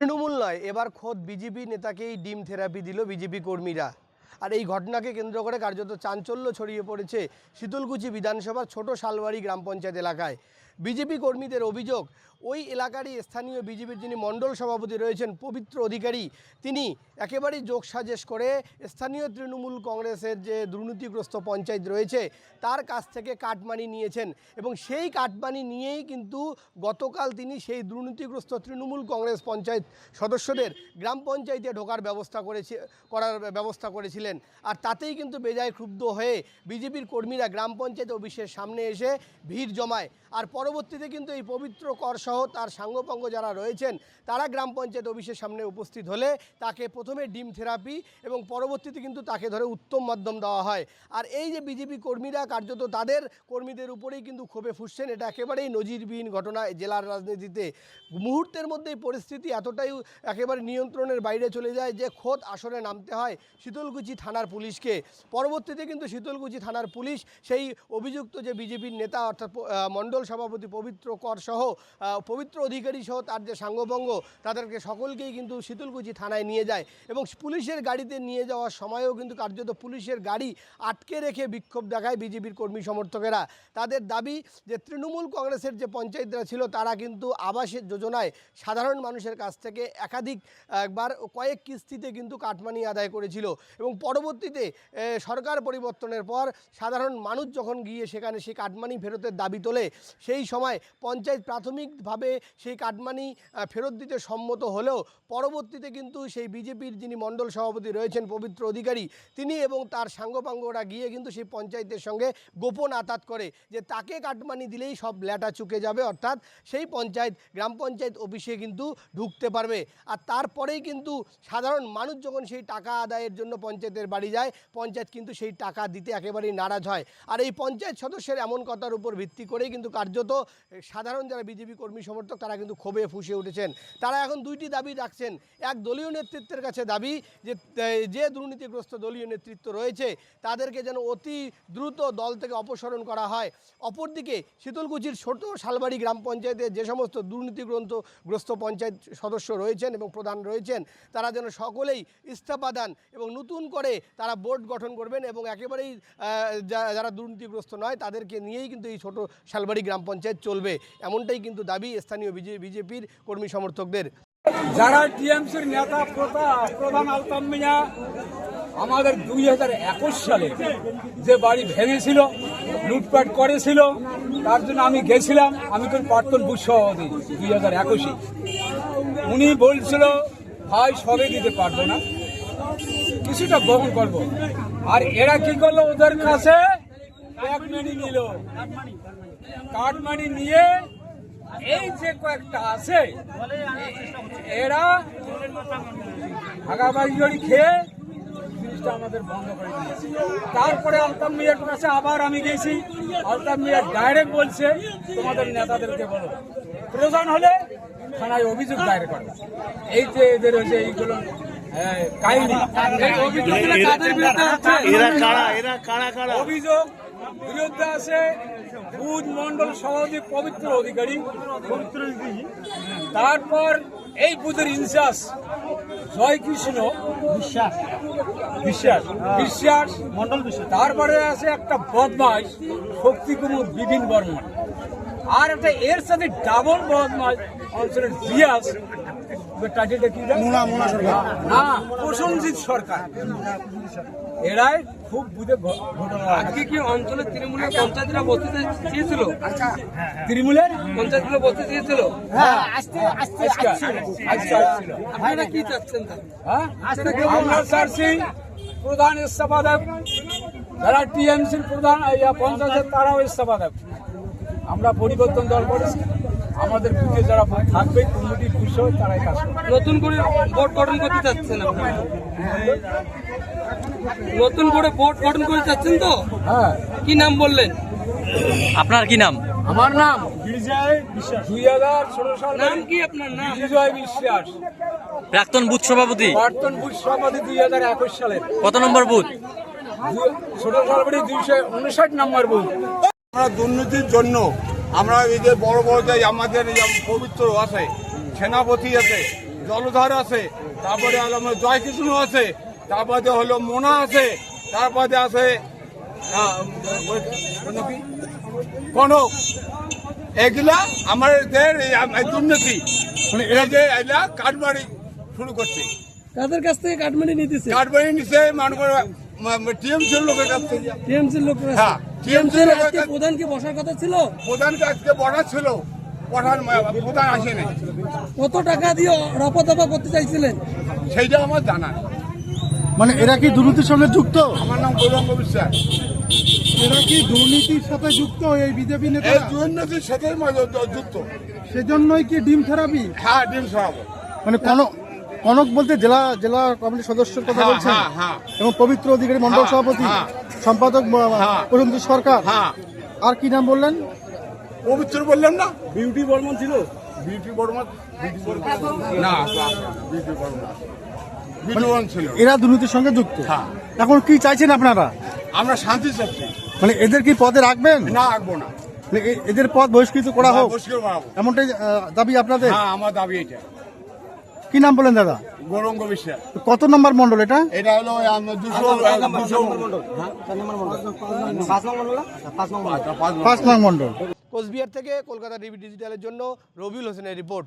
তৃণমূল নয়, এবার খোদ বিজেপি নেতাকেই ডিম থেরাপি দিল বিজেপি কর্মীরা। আর এই ঘটনাকে কেন্দ্র করে কার্যত চাঞ্চল্য ছড়িয়ে পড়েছে শীতলকুচি বিধানসভার ছোট শালবাড়ি গ্রাম পঞ্চায়েত এলাকায়। বিজেপি কর্মীদের অভিযোগ, ওই এলাকারই স্থানীয় বিজেপির যিনি মণ্ডল সভাপতি রয়েছেন পবিত্র অধিকারী, তিনি একেবারেই যোগসাজশ করে স্থানীয় তৃণমূল কংগ্রেসের যে দুর্নীতিগ্রস্ত পঞ্চায়েত রয়েছে তার কাছ থেকে কাটমানি নিয়েছেন এবং সেই কাটমানি নিয়েই কিন্তু গতকাল তিনি সেই দুর্নীতিগ্রস্ত তৃণমূল কংগ্রেস পঞ্চায়েত সদস্যদের গ্রাম পঞ্চায়েতে ঢোকার ব্যবস্থা করেছিলেন। আর তাতেই কিন্তু বেজায় ক্ষুব্ধ হয়ে বিজেপির কর্মীরা গ্রাম পঞ্চায়েত অফিসের সামনে এসে ভিড় জমায়। আর পরবর্তীতে কিন্তু এই পবিত্র কর সহ তার সাঙ্গপাঙ্গ যারা রয়েছেন তারা গ্রাম পঞ্চায়েত অফিসের সামনে উপস্থিত হলে তাকে প্রথমে ডিম থেরাপি এবং পরবর্তীতে কিন্তু তাকে ধরে উত্তম মাধ্যম দেওয়া হয়। আর এই যে বিজেপি কর্মীরা কার্যত তাদের কর্মীদের উপরেই কিন্তু ক্ষোভে ফুঁসছেন, এটা একেবারেই নজিরবিহীন ঘটনা জেলার রাজনীতিতে। মুহূর্তের মধ্যেই পরিস্থিতি এতটাই একেবারে নিয়ন্ত্রণের বাইরে চলে যায় যে খোদ আসরে নামতে হয় শীতলকুচি থানার পুলিশকে। পরবর্তীতে কিন্তু শীতলকুচি থানার পুলিশ সেই অভিযুক্ত যে বিজেপির নেতা অর্থাৎ মণ্ডল সভাপতি পবিত্র কর সহ পবিত্র অধিকারী সহ তার যে সাঙ্গপাঙ্গ তাদেরকে সকলকেই কিন্তু শীতলকুচি থানায় নিয়ে যায় এবং পুলিশের গাড়িতে নিয়ে যাওয়ার সময়ও কিন্তু কার্যত পুলিশের গাড়ি আটকে রেখে বিক্ষোভ দেখায় বিজেপির কর্মী সমর্থকেরা। তাদের দাবি যে তৃণমূল কংগ্রেসের যে পঞ্চায়েতরা ছিল তারা কিন্তু আবাসের যোজনায় সাধারণ মানুষের কাছ থেকে একাধিকবার কয়েক কিস্তিতে কিন্তু কাটমানি আদায় করেছিল এবং পরবর্তীতে সরকার পরিবর্তনের পর সাধারণ মানুষ যখন গিয়ে সেখানে সেই কাটমানি ফেরতের দাবি তোলে সেই সময় পঞ্চায়েত প্রাথমিকভাবে সেই কাটমানি ফেরত দিতে সম্মত হলেও পরবর্তীতে কিন্তু সেই বিজেপির যিনি মণ্ডল সভাপতি রয়েছেন পবিত্র অধিকারী তিনি এবং তার সাঙ্গপাঙ্গরা গিয়ে কিন্তু সেই পঞ্চায়েতের সঙ্গে গোপন আতাত করে যে তাকে কাটমানি দিলেই সব ল্যাটা চুকে যাবে, অর্থাৎ সেই গ্রাম পঞ্চায়েত অফিসে কিন্তু ঢুকতে পারবে। আর তারপরেই কিন্তু সাধারণ মানুষ যখন সেই টাকা আদায়ের জন্য পঞ্চায়েতের বাড়ি যায় পঞ্চায়েত কিন্তু সেই টাকা দিতে একেবারেই নারাজ হয়। আর এই পঞ্চায়েত সদস্যের এমন কথার উপর ভিত্তি করেই কিন্তু কার্যত সাধারণ যারা বিজেপি কর্মী সমর্থক তারা কিন্তু ক্ষোভে ফুঁসে উঠেছেন। তারা এখন দুইটি দাবি রাখছেন। এক, দলীয় নেতৃত্বের কাছে দাবি যে দুর্নীতিগ্রস্ত দলীয় নেতৃত্ব রয়েছে তাদেরকে যেন অতি দ্রুত দল থেকে অপসারণ করা হয়। অপরদিকে শীতলকুচির ছোট শালবাড়ি গ্রাম পঞ্চায়েতে যে সমস্ত দুর্নীতিগ্রস্ত পঞ্চায়েত সদস্য রয়েছেন এবং প্রধান রয়েছেন তারা যেন সকলেই ইস্তফা দেন এবং নতুন করে তারা বোর্ড গঠন করবেন এবং একেবারেই যারা দুর্নীতিগ্রস্ত নয় তাদেরকে নিয়েই কিন্তু এই ছোট শালবাড়ি গ্রাম পঞ্চায়েত চলবে, এমনটাই কিন্তু দাবি স্থানীয় বিজেপির কর্মী সমর্থকদের। যারা টিএমসির নেতা প্রধান আলতাফ মিয়া আমাদের 2021 সালে যে বাড়ি ভেঙেছিল, লুটপাট করেছিল, তার জন্য আমি গেছিলাম। আমি তো প্রাক্তন বুথ সভাপতি 2021। উনি বলছিল ভাই সবে দিতে পারবো না, কিছুটা বহন করবো। আর এরা কি করলো, ওদের কাছে কাটমানি নিল। কাটমানি নিয়ে এই যে কয়েকটা আছে এরা ভাগাভাগি খেয়ে জিনিসটা আমাদের বন্ধ করে দিয়েছে। তারপরে আলতাফ মিয়ার কাছে আবার আমি গেছি। আলতাফ মিয়া ডাইরেক্ট বলছে তোমাদের নেতাদেরকে বলো, প্রয়োজন হলে থানায় অভিযোগ দায়ের করবে। এই যে এদের হচ্ছে এইগুলো অভিযোগ বিরুদ্ধে আছে বুথ মণ্ডল সভাপতি পবিত্র অধিকারী, তারপর এই বুথের ইনচার্জ জয়কৃষ্ণ বিশ্বাস মণ্ডল বিশ্বাস, তারপরে আছে একটা বদমাস শক্তি কুমার বিপিন বর্মন, আর একটা এর সাথে ডাবল বদমাস অঞ্চলের জিয়াস প্রসেনজিৎ সরকার। এরাই খুব বুঝে ঘটনা। আজকে কি অঞ্চলের তৃণমূলের পঞ্চায়েতরা বসতে চেয়েছিল? তৃণমূলের পঞ্চায়েতগুলো বসতে চেয়েছিল। আপনারা কি চাচ্ছেন? আমরা চাচ্ছি প্রধান ইস্তফা দেব, যারা টিএমসির প্রধান পঞ্চায়েতের তারাও ইস্তফা দেব। আমরা পরিবর্তন দল করেছি, আমাদের বুথে যারা থাকবে কমিটির বিষয় তারাই কাজ করবে। নতুন করে বোর্ড গঠন করতে চাচ্ছেন আপনারা? নতুন করে বোর্ড গঠন করতে চাচ্ছেন তো? হ্যাঁ। কি নাম বললেন আপনার? কি নাম? আমার নাম বিজয় বিশ্বাস। 2016 সাল। নাম কি আপনার? নাম বিজয় বিশ্বাস, প্রাক্তন বুথ সভাপতি। 2021 সালের। কত নম্বর বুথ? ছোট শালবাড়ি 259 নম্বর বুথ। আমরা দুর্নীতির জন্য আমরা এই যে বড় বড় যে আমাদের পবিত্র আছে, সেনাপতি আছে, জলধর আছে, তারপরে হলো আমার জয়কৃষ্ণ আছে, তারপরে হলো মোনা আছে, তারপরে আছে কি? কনক। এগুলা আমাদের এই দুর্নীতি, মানে এরা যে এগুলা কাঠবাড়ি শুরু করছে। কাদের কাছ থেকে কাটমানি নিতেছে? কাঠবাড়ি নিচে মনে করে টিএমসির লোকের কাছ থেকে। টিএমসির লোক। হ্যাঁ, টিএমসির আজকে প্রধান কি বসার কথা ছিল? প্রধানকে আজকে বড়া ছিল, প্রধান আসেনি। কত টাকা দিয়ে রফা দফা করতে চাইছিলেন? সেইটা আমার জানা নেই। মানে এরা কি দুর্নীতির সঙ্গে যুক্ত? আমার নাম গৌরঙ্গ বিশ্বাস। এরা কি দুর্নীতির সাথে যুক্ত এই বিজেপি নেতা? এই দুর্নীতির সাথে যুক্ত। সেজন্যই কি ডিম থেরাপি? হ্যাঁ, ডিম সরাবো। মানে কনক বলতে জেলা কমিটির সদস্যের কথা হ্যাঁ, বলছেন, হ্যাঁ, হ্যাঁ। এবং পবিত্র অধিকারী মন্ডল হ্যাঁ, সভাপতি, হ্যাঁ। সম্পাদক হ্যাঁ। প্রশান্ত সরকার, হ্যাঁ, আর কি নাম বললেন? পবিত্র বললাম না? বিউটি বর্মন ছিল। বিউটি বর্মা? না, বিউটি বর্মা বিদ্যমান ছিল। এরা দুর্নীতির সঙ্গে যুক্ত। হ্যাঁ। এখন কি চাইছেন আপনারা? আমরা শান্তি চাচ্ছি। মানে এদের কি পদে রাখবেন? না, আঁকবো না। মানে এদের পদ বহিষ্কৃত করা হোক, বসিয়ে বাড়াবো। এমনটাই দাবি আপনাদের? হ্যাঁ, আমার দাবি এটা। কি নাম বলেন দাদা? গৌরঙ্গ বিশ্বাস। কত নম্বর মন্ডল এটা? এটা হলো 200 5 নং মন্ডল। কোচবিহার থেকে কলকাতা টিভি ডিজিটালের জন্য রবিউল হোসেনের রিপোর্ট।